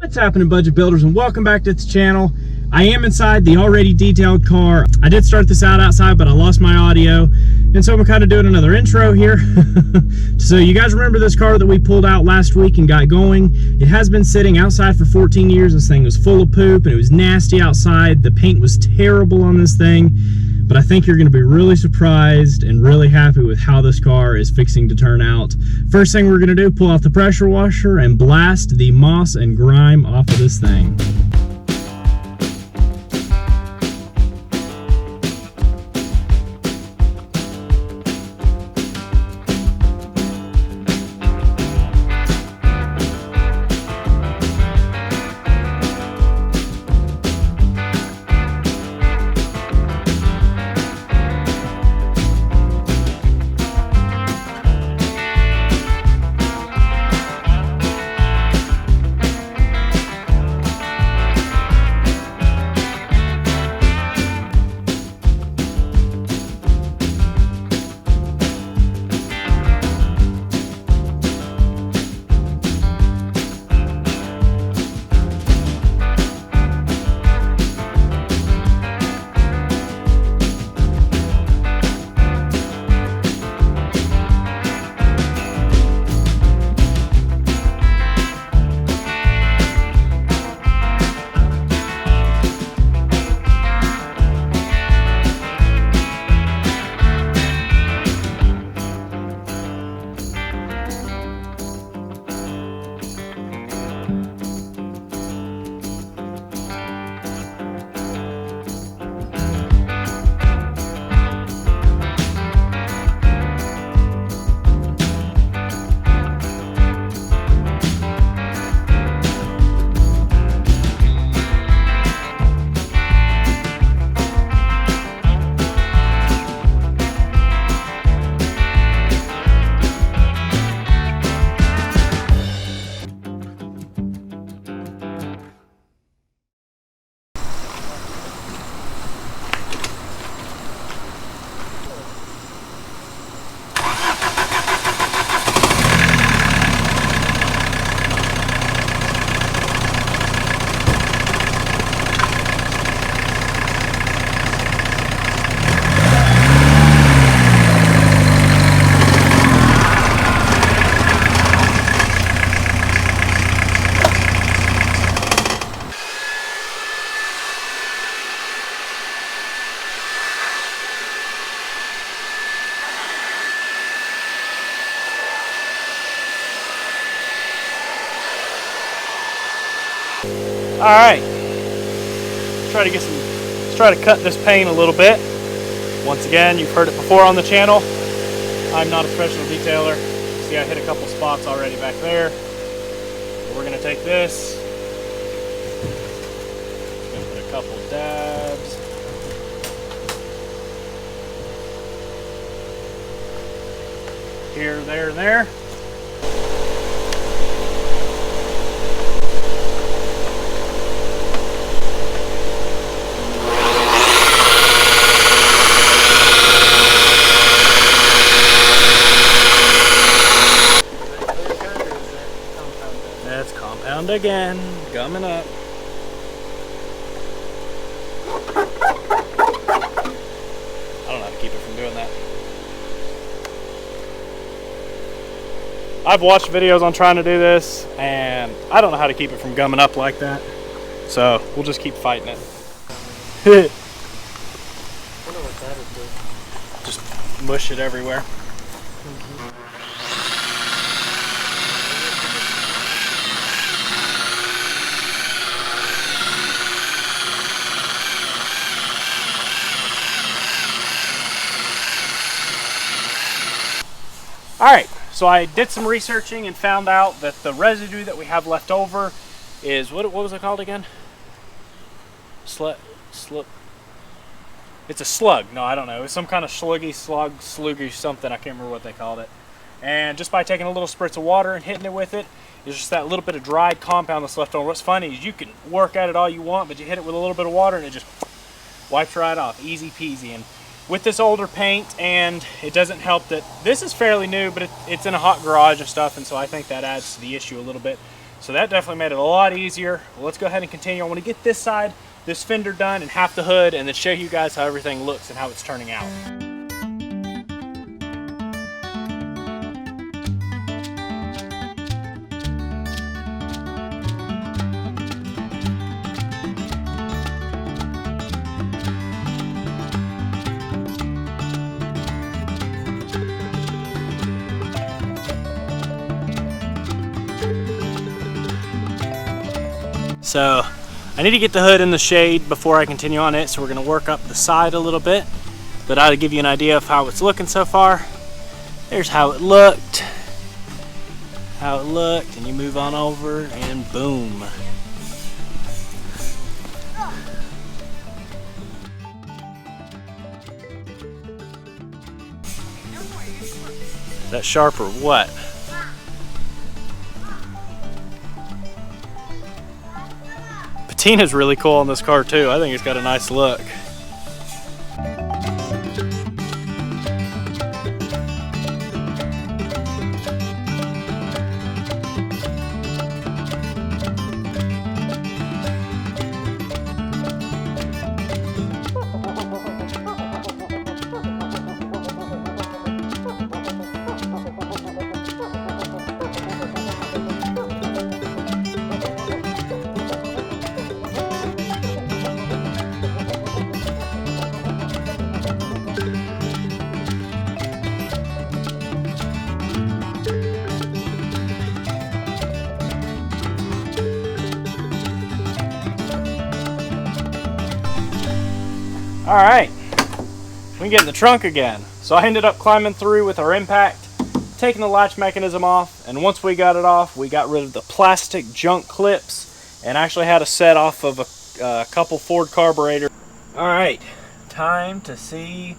What's happening, budget builders, and welcome back to the channel. I am inside the already detailed car. I did start this out outside, but I lost my audio, and so I'm kind of doing another intro here. So you guys remember this car that we pulled out last week and got going? It has been sitting outside for 14 years. This thing was full of poop and it was nasty outside. The paint was terrible on this thing, but I think you're going to be really surprised and really happy with how this car is fixing to turn out. First thing we're going to do, pull out the pressure washer and blast the moss and grime off of this thing. All right, let's try to cut this paint a little bit. Once again, you've heard it before on the channel. I'm not a professional detailer. See, I hit a couple spots already back there. But we're gonna take this, gonna put a couple dabs. Here, there, and there. Again, gumming up. I don't know how to keep it from doing that. I've watched videos on trying to do this, and I don't know how to keep it from gumming up like that. So we'll just keep fighting it. I don't know what that is. Just mush it everywhere. Alright, so I did some researching and found out that the residue that we have left over is, what was it called again? Slip. It's a slug. No, I don't know. It's some kind of sluggish something. I can't remember what they called it. And just by taking a little spritz of water and hitting it with it, it's just that little bit of dried compound that's left over. What's funny is you can work at it all you want, but you hit it with a little bit of water and it just wipes right off. Easy peasy. And with this older paint, and it doesn't help that this is fairly new, but it's in a hot garage and stuff, and so I think that adds to the issue a little bit. So that definitely made it a lot easier. Well, let's go ahead and continue. I want to get this side, this fender done, and half the hood, and then show you guys how everything looks and how it's turning out. So I need to get the hood in the shade before I continue on it, so we're going to work up the side a little bit. But I'll give you an idea of how it's looking so far. There's how it looked. And you move on over and boom. Is that sharp or what? Patina's really cool on this car too. I think it's got a nice look. All right, we can get in the trunk again. So I ended up climbing through with our impact, taking the latch mechanism off, and once we got it off, we got rid of the plastic junk clips and actually had a set off of a couple Ford carburetors. All right, time to see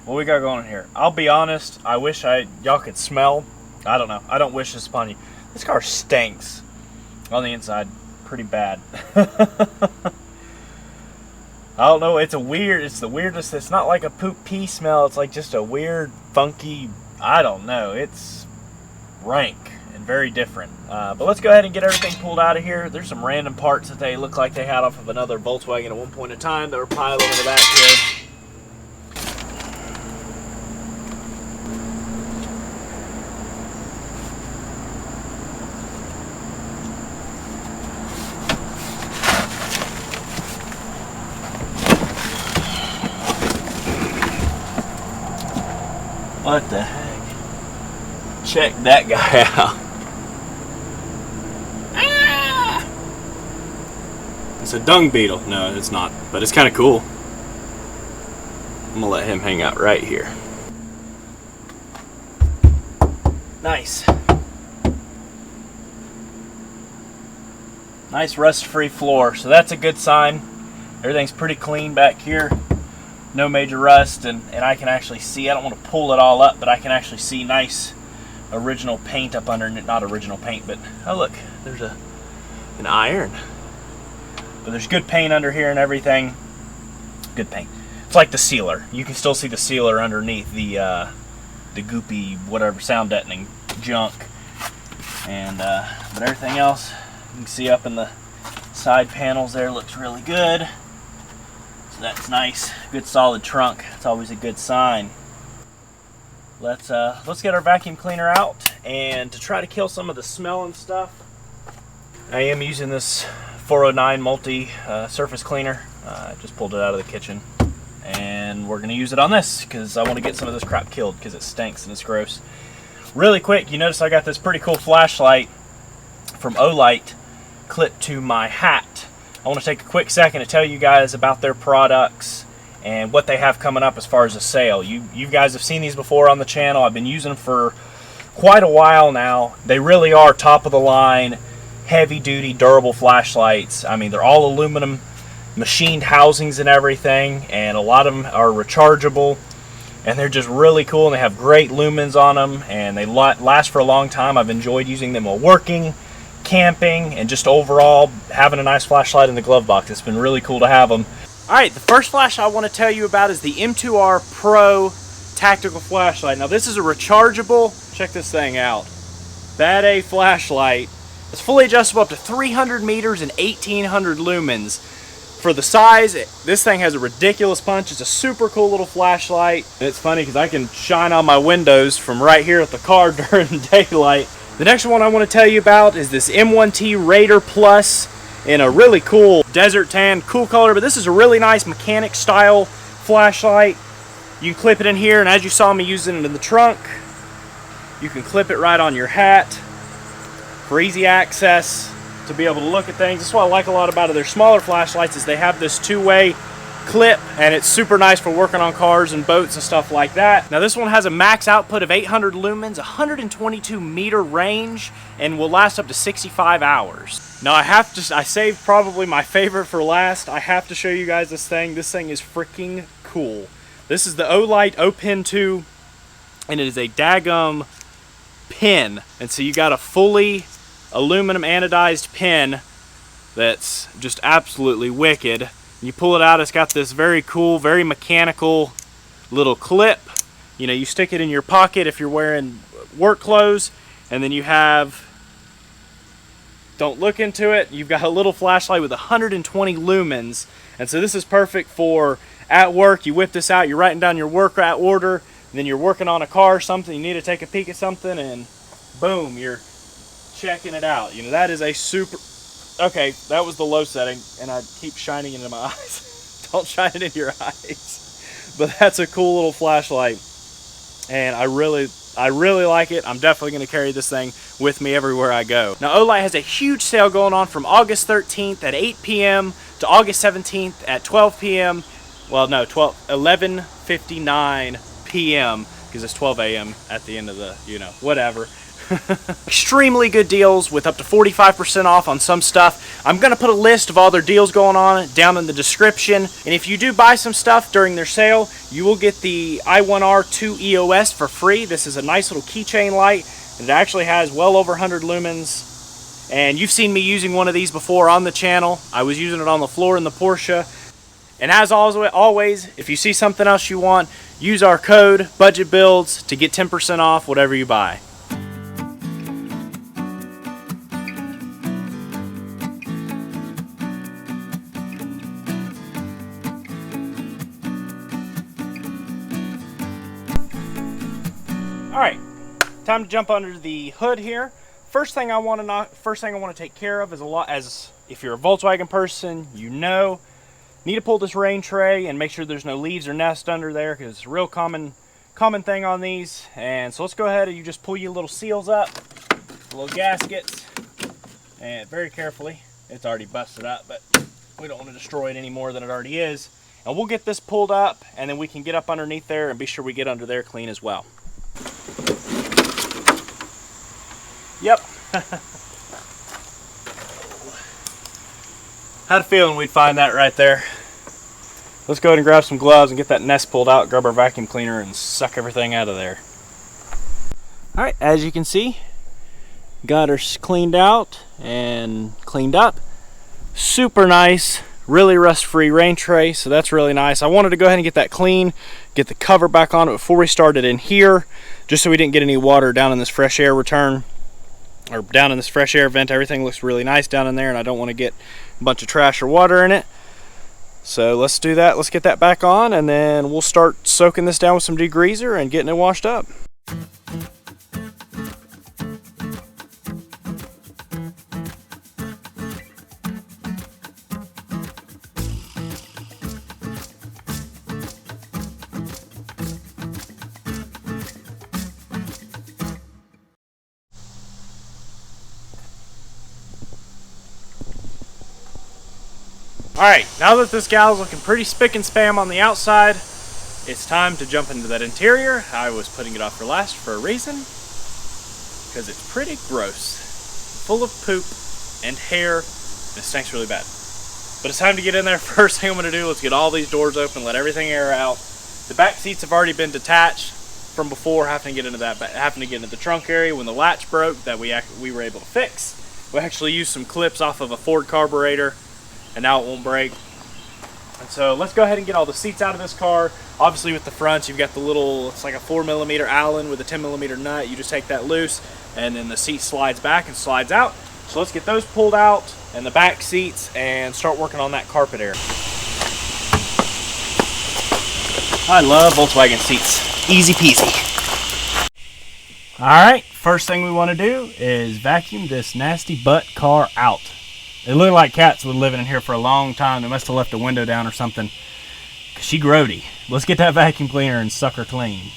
what we got going here. I'll be honest, I wish y'all could smell. I don't know, I don't wish this upon you. This car stinks on the inside, pretty bad. I don't know, it's the weirdest, it's not like a poop pee smell, it's like just a weird, funky, I don't know, it's rank and very different. But let's go ahead and get everything pulled out of here. There's some random parts that they look like they had off of another Volkswagen at one point in time that were piled in the back here. What the heck? Check that guy out. Ah! It's a dung beetle. No, it's not, but it's kind of cool. I'm gonna let him hang out right here. Nice. Nice rust-free floor, so that's a good sign. Everything's pretty clean back here. No major rust, and I can actually see, I don't want to pull it all up, but I can actually see nice original paint up under it. Not original paint, but oh look, there's an iron. But there's good paint under here and everything. Good paint. It's like the sealer. You can still see the sealer underneath the goopy, whatever, sound deadening junk. And but everything else, you can see up in the side panels there, looks really good. That's nice. Good solid trunk. It's always a good sign. Let's get our vacuum cleaner out, and to try to kill some of the smell and stuff, I am using this 409 multi surface cleaner. I just pulled it out of the kitchen, and we're gonna use it on this because I want to get some of this crap killed because it stinks and it's gross. Really quick, you notice I got this pretty cool flashlight from Olight clipped to my hat. I want to take a quick second to tell you guys about their products and what they have coming up as far as a sale. You guys have seen these before on the channel. I've been using them for quite a while now. They really are top of the line, heavy duty, durable flashlights. I mean, they're all aluminum, machined housings and everything, and a lot of them are rechargeable, and they're just really cool, and they have great lumens on them, and they last for a long time. I've enjoyed using them while working, camping, and just overall having a nice flashlight in the glove box. It's been really cool to have them. Alright, the first flash I want to tell you about is the M2R Pro tactical flashlight. Now this is a rechargeable, check this thing out. Bad A flashlight, It's fully adjustable up to 300 meters and 1800 lumens. For the size, this thing has a ridiculous punch. It's a super cool little flashlight. And it's funny because I can shine on my windows from right here at the car during daylight. The next one I want to tell you about is this M1T Raider Plus in a really cool desert tan, cool color, but this is a really nice mechanic style flashlight. You can clip it in here, and as you saw me using it in the trunk, you can clip it right on your hat for easy access to be able to look at things. That's what I like a lot about it. Their smaller flashlights is they have this two-way clip, and it's super nice for working on cars and boats and stuff like that. Now this one has a max output of 800 lumens, 122 meter range, and will last up to 65 hours. Now I saved probably my favorite for last. I have to show you guys this thing. This thing is freaking cool. This is the Olight O-Pen 2, and it is a daggum pen. And so you got a fully aluminum anodized pen that's just absolutely wicked. You pull it out, it's got this very cool, very mechanical little clip. You know, you stick it in your pocket if you're wearing work clothes, and then you have, don't look into it, you've got a little flashlight with 120 lumens. And so this is perfect for at work. You whip this out, you're writing down your work order, and then you're working on a car or something, you need to take a peek at something, and boom, you're checking it out. You know, that is a super, okay, that was the low setting, and I keep shining into my eyes. Don't shine it in your eyes. But that's a cool little flashlight, and I really like it. I'm definitely going to carry this thing with me everywhere I go. Now, Olight has a huge sale going on from August 13th at 8 p.m. to August 17th at 12 p.m. Well, no, 11:59 p.m. because it's 12 a.m. at the end of the, you know, whatever. Extremely good deals with up to 45% off on some stuff. I'm going to put a list of all their deals going on down in the description. And if you do buy some stuff during their sale, you will get the i1R2 EOS for free. This is a nice little keychain light. It actually has well over 100 lumens. And you've seen me using one of these before on the channel. I was using it on the floor in the Porsche. And as always, if you see something else you want, use our code BudgetBuilds to get 10% off whatever you buy. All right, time to jump under the hood here. First thing I want to take care of is as if you're a Volkswagen person, you know, need to pull this rain tray and make sure there's no leaves or nest under there, because it's a real common thing on these. And so let's go ahead and you just pull your little seals up, little gaskets, and very carefully. It's already busted up, but we don't want to destroy it any more than it already is. And we'll get this pulled up, and then we can get up underneath there and be sure we get under there clean as well. Yep. Had a feeling we'd find that right there. Let's go ahead and grab some gloves and get that nest pulled out, grab our vacuum cleaner, and suck everything out of there. Alright, as you can see, got her cleaned out and cleaned up. Super nice, really rust-free rain tray, so that's really nice. I wanted to go ahead and get that clean, get the cover back on it before we started in here, just so we didn't get any water down in this fresh air return, or down in this fresh air vent. Everything looks really nice down in there, and I don't want to get a bunch of trash or water in it. So let's do that. Let's get that back on, and then we'll start soaking this down with some degreaser and getting it washed up. Alright, now that this gal's looking pretty spick and span on the outside, it's time to jump into that interior. I was putting it off for last for a reason, because it's pretty gross. Full of poop and hair, and it stinks really bad. But it's time to get in there. First thing I'm going to do, let's get all these doors open, let everything air out. The back seats have already been detached from before, having to get into the trunk area when the latch broke that we were able to fix. We actually used some clips off of a Ford carburetor, and now it won't break. And so let's go ahead and get all the seats out of this car. Obviously with the front, you've got the little, it's like a 4mm Allen with a 10mm nut. You just take that loose, and then the seat slides back and slides out. So let's get those pulled out and the back seats and start working on that carpet area. I love Volkswagen seats. Easy peasy. Alright, first thing we want to do is vacuum this nasty butt car out. It looked like cats were living in here for a long time. They must have left a window down or something. Cause she grody. Let's get that vacuum cleaner and suck her clean.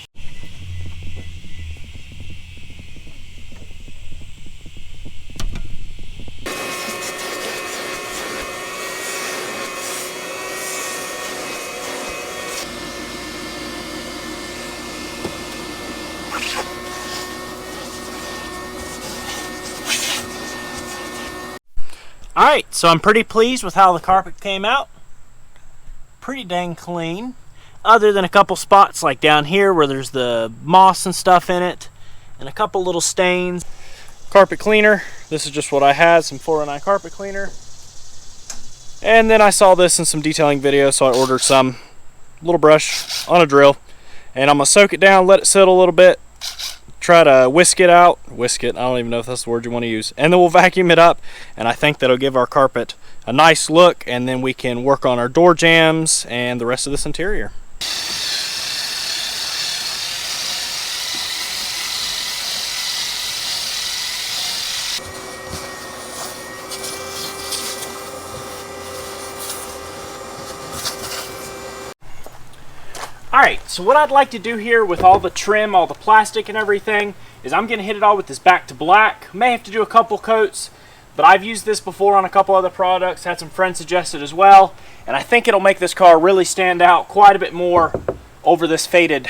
Alright, so I'm pretty pleased with how the carpet came out. Pretty dang clean. Other than a couple spots like down here where there's the moss and stuff in it. And a couple little stains. Carpet cleaner. This is just what I had, some 409 carpet cleaner. And then I saw this in some detailing videos, so I ordered some little brush on a drill. And I'm going to soak it down, let it settle a little bit. Try to whisk it out. Whisk it, I don't even know if that's the word you want to use. And then we'll vacuum it up, and I think that'll give our carpet a nice look, and then we can work on our door jambs and the rest of this interior. Alright, so what I'd like to do here with all the trim, all the plastic and everything, is I'm going to hit it all with this back to black. May have to do a couple coats, but I've used this before on a couple other products, had some friends suggest it as well, and I think it'll make this car really stand out quite a bit more over this faded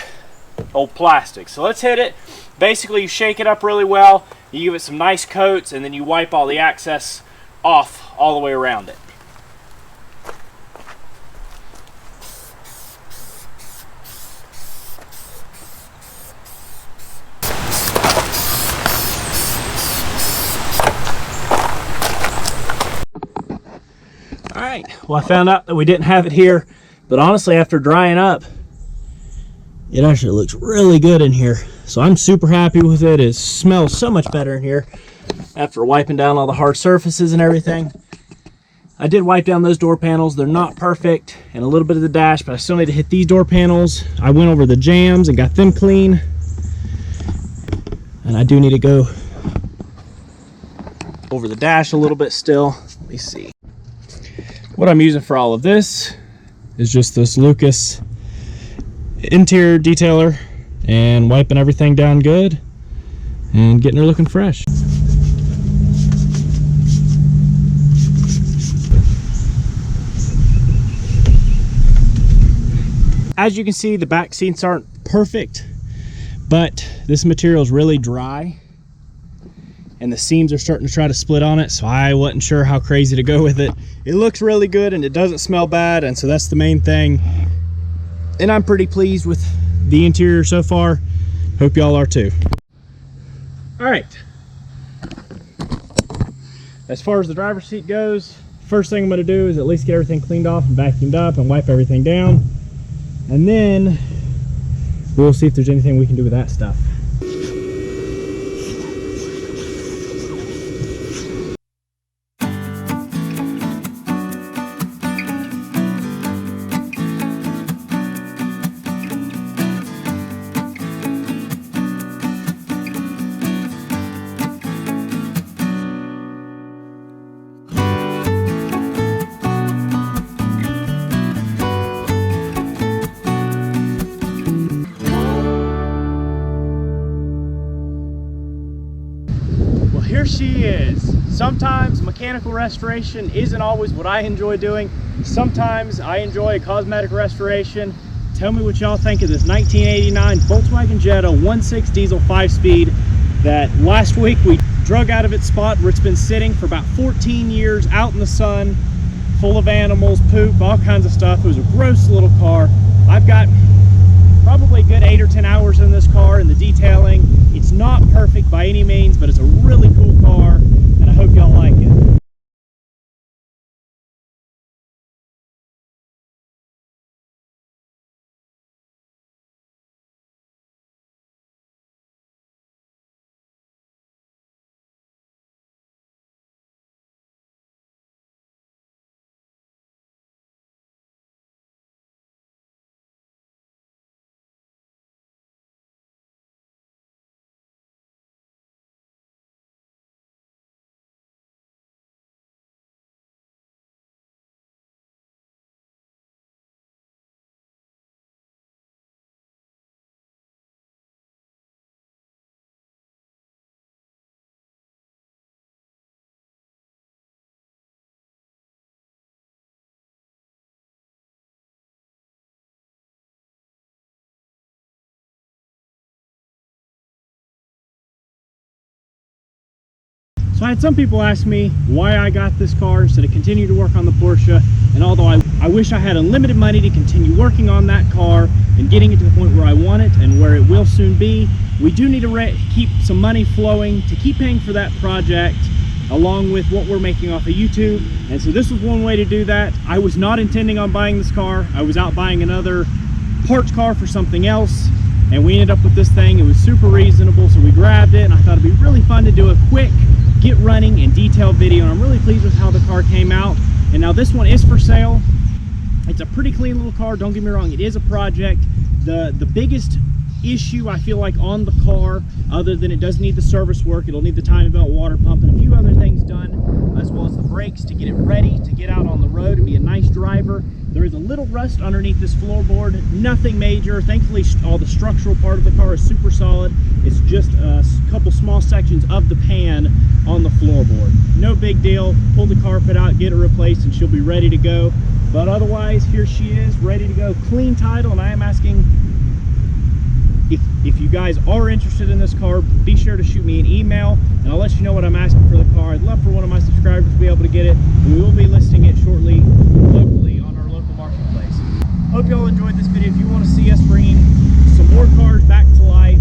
old plastic. So let's hit it. Basically, you shake it up really well, you give it some nice coats, and then you wipe all the excess off all the way around it. Alright, well I found out that we didn't have it here, but honestly after drying up, it actually looks really good in here. So I'm super happy with it. It smells so much better in here after wiping down all the hard surfaces and everything. I did wipe down those door panels. They're not perfect, and a little bit of the dash, but I still need to hit these door panels. I went over the jambs and got them clean. And I do need to go over the dash a little bit still. Let me see. What I'm using for all of this is just this Lucas interior detailer and wiping everything down good and getting her looking fresh. As you can see, the back seats aren't perfect, but this material is really dry and the seams are starting to try to split on it, so I wasn't sure how crazy to go with it. It looks really good and it doesn't smell bad, and so that's the main thing. And I'm pretty pleased with the interior so far. Hope y'all are too. All right. As far as the driver's seat goes, first thing I'm gonna do is at least get everything cleaned off and vacuumed up and wipe everything down. And then we'll see if there's anything we can do with that stuff. Here she is. Sometimes mechanical restoration isn't always what I enjoy doing. Sometimes I enjoy a cosmetic restoration. Tell me what y'all think of this 1989 Volkswagen Jetta 1.6 diesel 5-speed that last week we drug out of its spot where it's been sitting for about 14 years out in the sun, full of animals, poop, all kinds of stuff. It was a gross little car. I've got probably a good 8 or 10 hours in this car in the detailing. It's not perfect by any means, but it's a really cool car, and I hope y'all like it. So I had some people ask me why I got this car instead of continue to work on the Porsche. And although I wish I had unlimited money to continue working on that car and getting it to the point where I want it and where it will soon be, we do need to keep some money flowing to keep paying for that project, along with what we're making off of YouTube. And so this was one way to do that. I was not intending on buying this car. I was out buying another parts car for something else, and we ended up with this thing. It was super reasonable, so we grabbed it, and I thought it'd be really fun to do a quick get running and detailed video, and I'm really pleased with how the car came out. And now this one is for sale. It's a pretty clean little car, don't get me wrong, it is a project. The biggest issue I feel like on the car, other than it does need the service work, it'll need the timing belt, water pump, and a few other things done, as well as the brakes to get it ready to get out on the road and be a nice driver. There is a little rust underneath this floorboard, nothing major. Thankfully, all the structural part of the car is super solid. It's just a couple small sections of the pan on the floorboard. No big deal. Pull the carpet out, get it replaced, and she'll be ready to go. But otherwise, here she is, ready to go. Clean title, and I am asking, if you guys are interested in this car, be sure to shoot me an email, and I'll let you know what I'm asking for the car. I'd love for one of my subscribers to be able to get it, and we will be listing it shortly locally on our local marketplace. Hope y'all enjoyed this video. If you want to see us bringing some more cars back to life,